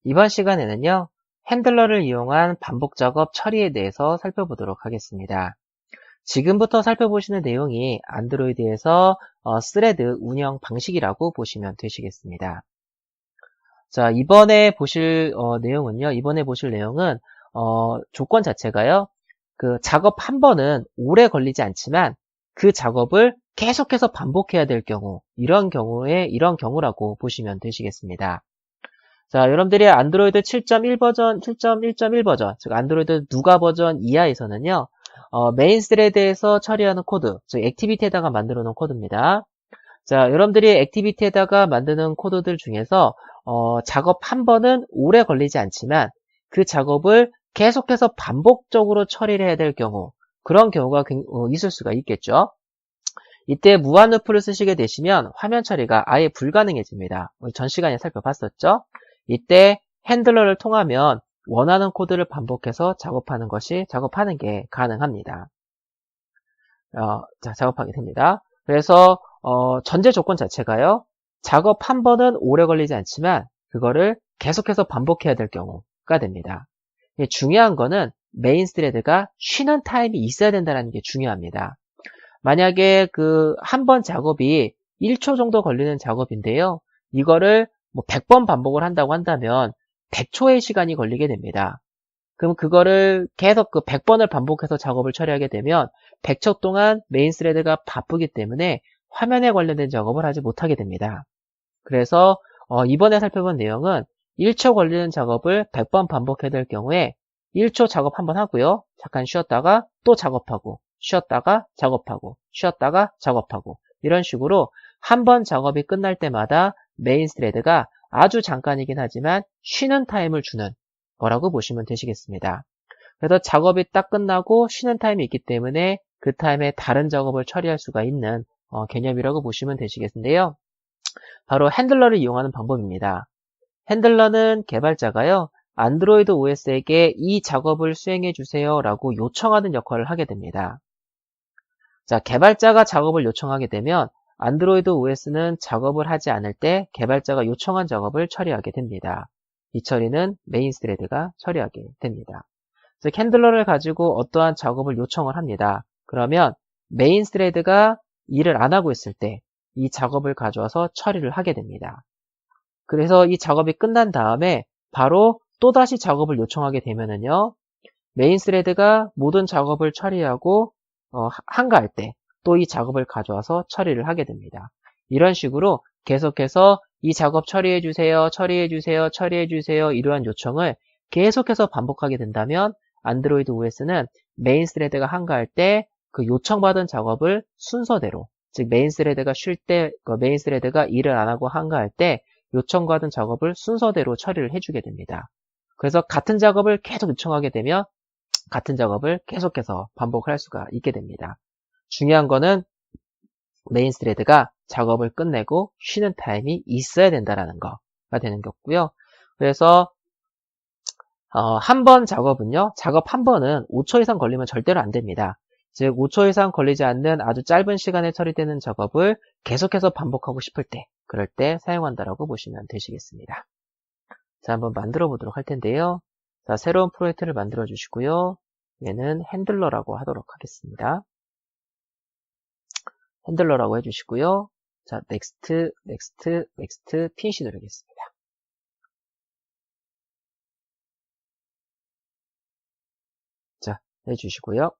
이번 시간에는요, 핸들러를 이용한 반복 작업 처리에 대해서 살펴보도록 하겠습니다. 지금부터 살펴보시는 내용이 안드로이드에서 스레드 운영 방식이라고 보시면 되시겠습니다. 자, 이번에 보실 내용은 조건 자체가요, 그 작업 한 번은 오래 걸리지 않지만 그 작업을 계속해서 반복해야 될 경우, 이런 경우라고 보시면 되시겠습니다. 자, 여러분들이 안드로이드 7.1 버전, 7.1.1 버전, 즉 안드로이드 누가 버전 이하에서는요, 메인 스레드에서 처리하는 코드, 즉 액티비티에다가 만들어 놓은 코드입니다. 자, 여러분들이 액티비티에다가 만드는 코드들 중에서 작업 한 번은 오래 걸리지 않지만 그 작업을 계속해서 반복적으로 처리를 해야 될 경우, 그런 경우가 있을 수가 있겠죠. 이때 무한 루프를 쓰시게 되시면 화면 처리가 아예 불가능해집니다. 전 시간에 살펴봤었죠. 이때 핸들러를 통하면 원하는 코드를 반복해서 작업하는 게 가능합니다. 작업하게 됩니다. 그래서 전제 조건 자체가요, 작업 한 번은 오래 걸리지 않지만 그거를 계속해서 반복해야 될 경우가 됩니다. 중요한 거는 메인 스레드가 쉬는 타임이 있어야 된다는 게 중요합니다. 만약에 한 번 작업이 1초 정도 걸리는 작업인데요, 이거를 100번 반복을 한다고 한다면 100초의 시간이 걸리게 됩니다. 그럼 그거를 계속 100번을 반복해서 작업을 처리하게 되면 100초 동안 메인 스레드가 바쁘기 때문에 화면에 관련된 작업을 하지 못하게 됩니다. 그래서 이번에 살펴본 내용은 1초 걸리는 작업을 100번 반복해야 될 경우에 1초 작업 한번 하고요. 잠깐 쉬었다가 또 작업하고, 쉬었다가 작업하고, 쉬었다가 작업하고, 이런 식으로 한 번 작업이 끝날 때마다 메인 스레드가 아주 잠깐이긴 하지만 쉬는 타임을 주는 거라고 보시면 되시겠습니다. 그래서 작업이 딱 끝나고 쉬는 타임이 있기 때문에 그 타임에 다른 작업을 처리할 수가 있는 개념이라고 보시면 되시겠는데요. 바로 핸들러를 이용하는 방법입니다. 핸들러는 개발자가요, 안드로이드 OS에게 이 작업을 수행해 주세요 라고 요청하는 역할을 하게 됩니다. 자, 개발자가 작업을 요청하게 되면 안드로이드 OS는 작업을 하지 않을 때 개발자가 요청한 작업을 처리하게 됩니다. 이 처리는 메인 스레드가 처리하게 됩니다. 즉, 핸들러를 가지고 어떠한 작업을 요청을 합니다. 그러면 메인 스레드가 일을 안 하고 있을 때 이 작업을 가져와서 처리를 하게 됩니다. 그래서 이 작업이 끝난 다음에 바로 또다시 작업을 요청하게 되면은요, 메인 스레드가 모든 작업을 처리하고 한가할 때 또 이 작업을 가져와서 처리를 하게 됩니다. 이런 식으로 계속해서 이 작업 처리해주세요, 처리해주세요, 처리해주세요, 이러한 요청을 계속해서 반복하게 된다면 안드로이드 OS는 메인 스레드가 한가할 때 그 요청받은 작업을 순서대로, 즉 메인 스레드가 메인 스레드가 일을 안 하고 한가할 때 요청받은 작업을 순서대로 처리를 해주게 됩니다. 그래서 같은 작업을 계속 요청하게 되면 같은 작업을 계속해서 반복할 수가 있게 됩니다. 중요한 거는 메인 스레드가 작업을 끝내고 쉬는 타임이 있어야 된다는 거가 되는 거고요. 그래서 한 번 작업은요, 작업 한 번은 5초 이상 걸리면 절대로 안 됩니다. 즉 5초 이상 걸리지 않는 아주 짧은 시간에 처리되는 작업을 계속해서 반복하고 싶을 때, 그럴 때 사용한다라고 보시면 되시겠습니다. 자, 한번 만들어 보도록 할 텐데요. 자, 새로운 프로젝트를 만들어 주시고요. 얘는 핸들러라고 하도록 하겠습니다. 핸들러라고 해주시고요. 자, 넥스트, 넥스트, 넥스트, 피니시 누르겠습니다. 자, 해주시고요.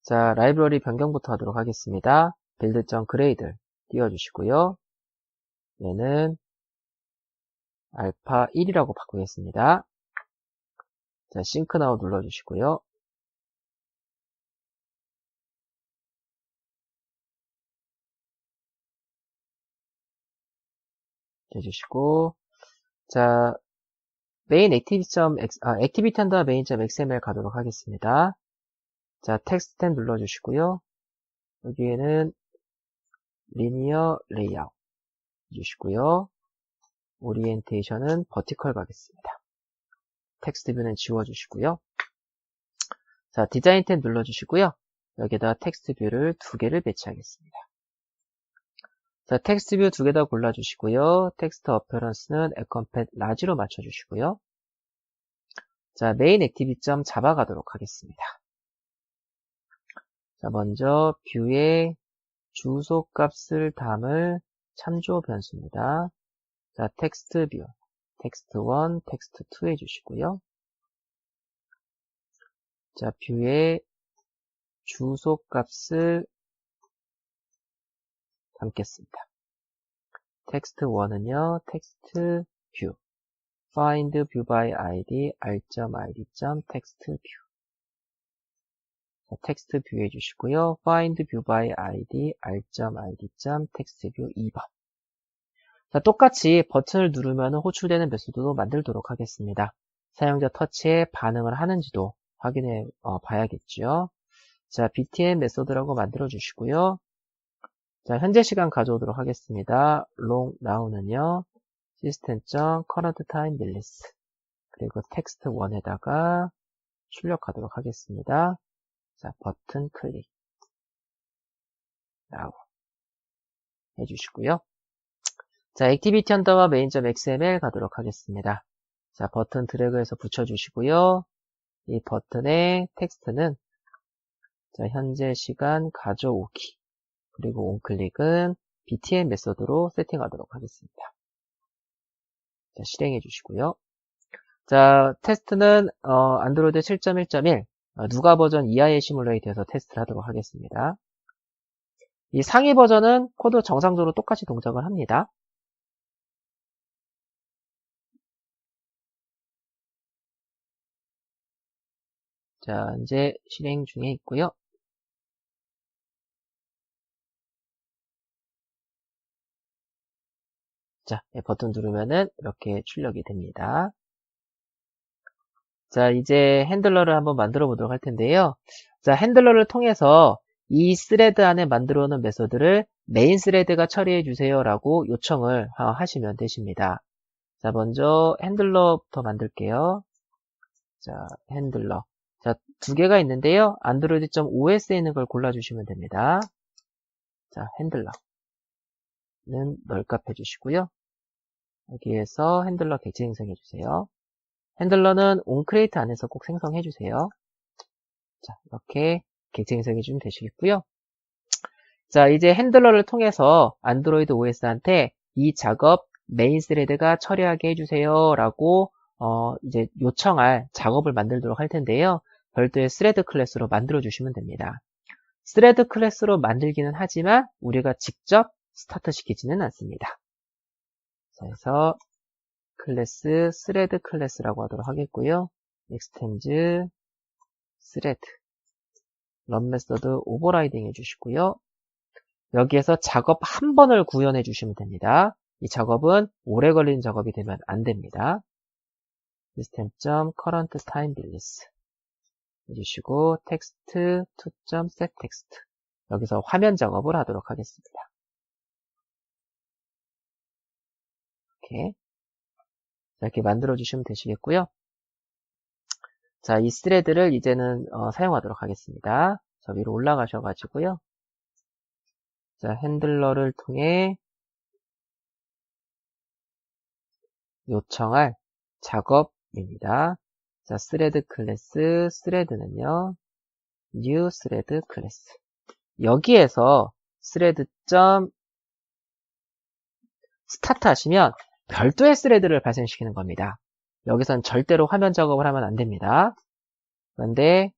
자, 라이브러리 변경부터 하도록 하겠습니다. build.grade 띄워주시고요. 얘는 알파 1이라고 바꾸겠습니다. 자, 싱크 나우 눌러주시고요. 해주시고, 자, 메인 액티비티 한다 main.xml 가도록 하겠습니다. 자, 텍스트 템 눌러주시고요. 여기에는 리니어 레이아웃 해주시고요. 오리엔테이션은 버티컬 가겠습니다. 텍스트 뷰는 지워주시고요. 자, 디자인 탭 눌러주시고요. 여기에다 텍스트 뷰를 2개를 배치하겠습니다. 자, 텍스트 뷰 두 개 다 골라주시고요. 텍스트 어페런스는 에컴팻 라지로 맞춰주시고요. 자, 메인 액티비점 잡아가도록 하겠습니다. 자, 먼저 뷰에 주소 값을 담을 참조 변수입니다. 자, 텍스트 뷰, 텍스트 1, 텍스트 2 해주시고요. 자, 뷰에 주소 값을 담겠습니다. 텍스트 1은요, 텍스트 뷰, find view by id, r.id, text view. 자, 텍스트 뷰 해주시고요. find view by id, r.id, text view 2번. 자, 똑같이 버튼을 누르면 호출되는 메소드도 만들도록 하겠습니다. 사용자 터치에 반응을 하는지도 확인해 봐야겠죠. 자, btn 메소드라고 만들어 주시고요. 자, 현재 시간 가져오도록 하겠습니다. long now는요, system.current time minutes, 그리고 텍스트 1에다가 출력하도록 하겠습니다. 자, 버튼 클릭, now 해주시고요. 자, 액티비티 언더바 main.xml 가도록 하겠습니다. 자, 버튼 드래그해서 붙여주시고요. 이 버튼의 텍스트는 자, 현재 시간 가져오기, 그리고 onClick은 btn 메소드로 세팅하도록 하겠습니다. 자, 실행해 주시고요. 자, 테스트는 안드로이드 7.1.1 누가 버전 이하의 시뮬레이터에서 테스트를 하도록 하겠습니다. 이 상위 버전은 코드 정상적으로 똑같이 동작을 합니다. 자, 현재 실행 중에 있고요. 자, 버튼 누르면은 이렇게 출력이 됩니다. 자, 이제 핸들러를 한번 만들어 보도록 할 텐데요. 자, 핸들러를 통해서 이 스레드 안에 만들어 놓은 메소드를 메인 스레드가 처리해 주세요 라고 요청을 하시면 되십니다. 자, 먼저 핸들러부터 만들게요. 자, 핸들러. 자, 두 개가 있는데요. 안드로이드.os에 있는 걸 골라주시면 됩니다. 자, 핸들러는 널값 해주시고요. 여기에서 핸들러 객체 생성해 주세요. 핸들러는 onCreate 안에서 꼭 생성해 주세요. 자, 이렇게 객체 생성해 주면 되시겠고요. 자, 이제 핸들러를 통해서 안드로이드 OS한테 이 작업 메인 스레드가 처리하게 해주세요 라고 이제 요청할 작업을 만들도록 할 텐데요. 별도의 스레드 클래스로 만들어 주시면 됩니다. 스레드 클래스로 만들기는 하지만 우리가 직접 스타트 시키지는 않습니다. 그래서 클래스 스레드 클래스라고 하도록 하겠고요. extend thread run 메소드 오버라이딩 해주시고요. 여기에서 작업 한 번을 구현해 주시면 됩니다. 이 작업은 오래 걸리는 작업이 되면 안 됩니다. system.current_time_minutes 해주시고 text to.setText 여기서 화면 작업을 하도록 하겠습니다. 이렇게 만들어 주시면 되시겠고요. 자, 이 스레드를 이제는 사용하도록 하겠습니다. 저 위로 올라가셔가지고요. 자, 핸들러를 통해 요청할 작업입니다. 자, 스레드 클래스, 스레드는요, new 스레드 클래스. 여기에서 스레드.start 하시면 별도의 스레드를 발생시키는 겁니다. 여기선 절대로 화면 작업을 하면 안 됩니다. 그런데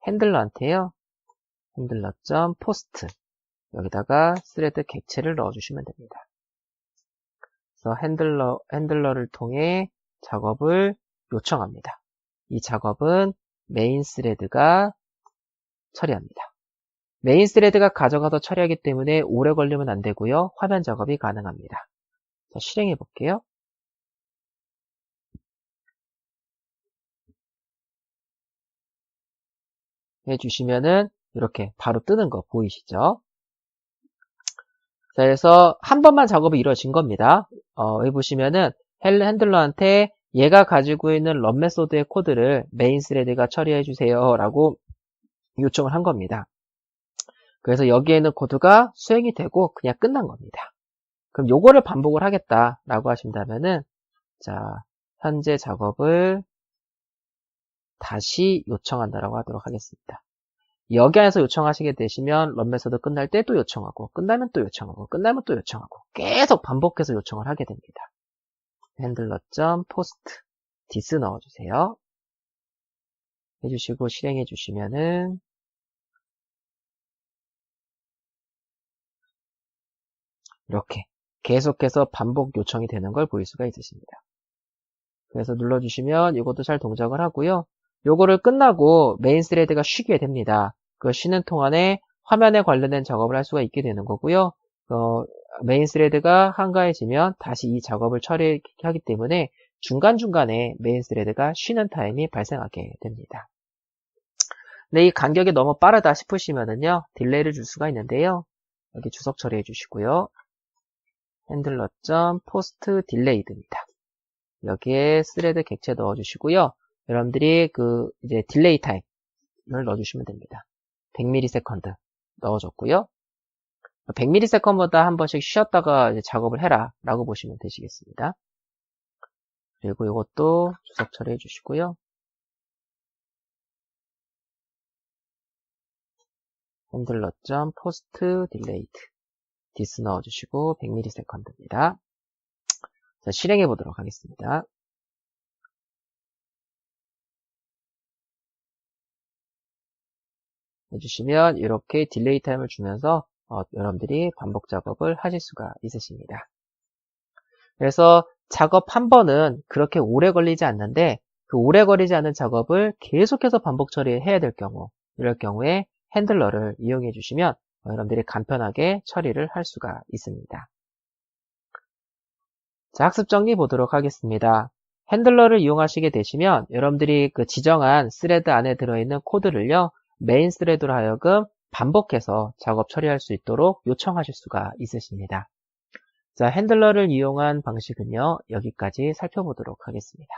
핸들러한테요, 핸들러.post 여기다가 스레드 객체를 넣어주시면 됩니다. 그래서 핸들러를 통해 작업을 요청합니다. 이 작업은 메인 스레드가 처리합니다. 메인 스레드가 가져가서 처리하기 때문에 오래 걸리면 안 되고요. 화면 작업이 가능합니다. 자, 실행해 볼게요. 해주시면은 이렇게 바로 뜨는 거 보이시죠? 자, 그래서 한 번만 작업이 이루어진 겁니다. 여기 보시면은 핸들러한테 얘가 가지고 있는 run 메소드의 코드를 메인 스레드가 처리해 주세요 라고 요청을 한 겁니다. 그래서 여기에 있는 코드가 수행이 되고 그냥 끝난 겁니다. 그럼 요거를 반복을 하겠다라고 하신다면은, 자, 현재 작업을 다시 요청한다라고 하도록 하겠습니다. 여기 안에서 요청하시게 되시면 런 메서드 끝날 때 또 요청하고, 끝나면 또 요청하고, 끝나면 또 요청하고, 계속 반복해서 요청을 하게 됩니다. handler.post this 넣어주세요. 해주시고 실행해 주시면은 이렇게 계속해서 반복 요청이 되는 걸 보일 수가 있으십니다. 그래서 눌러주시면 이것도 잘 동작을 하고요. 요거를 끝나고 메인 스레드가 쉬게 됩니다. 그 쉬는 동안에 화면에 관련된 작업을 할 수가 있게 되는 거고요. 메인 스레드가 한가해지면 다시 이 작업을 처리하기 때문에 중간중간에 메인 스레드가 쉬는 타임이 발생하게 됩니다. 근데 이 간격이 너무 빠르다 싶으시면은요, 딜레이를 줄 수가 있는데요. 여기 주석 처리해 주시고요. handler.post delayed입니다. 여기에 스레드 객체 넣어주시고요. 여러분들이 이제 딜레이 타임을 넣어주시면 됩니다. 100ms 넣어줬고요. 100ms보다 한 번씩 쉬었다가 이제 작업을 해라 라고 보시면 되시겠습니다. 그리고 이것도 주석 처리해 주시고요. handler.post delayed this 넣어주시고 100ms입니다. 자, 실행해 보도록 하겠습니다. 해주시면 이렇게 딜레이 타임을 주면서 여러분들이 반복 작업을 하실 수가 있으십니다. 그래서 작업 한 번은 그렇게 오래 걸리지 않는데 그 오래 걸리지 않은 작업을 계속해서 반복 처리해야 될 경우, 이럴 경우에 핸들러를 이용해 주시면 여러분들이 간편하게 처리를 할 수가 있습니다. 자, 학습 정리 보도록 하겠습니다. 핸들러를 이용하시게 되시면 여러분들이 그 지정한 스레드 안에 들어있는 코드를요, 메인 스레드로 하여금 반복해서 작업 처리할 수 있도록 요청하실 수가 있으십니다. 자, 핸들러를 이용한 방식은요, 여기까지 살펴보도록 하겠습니다.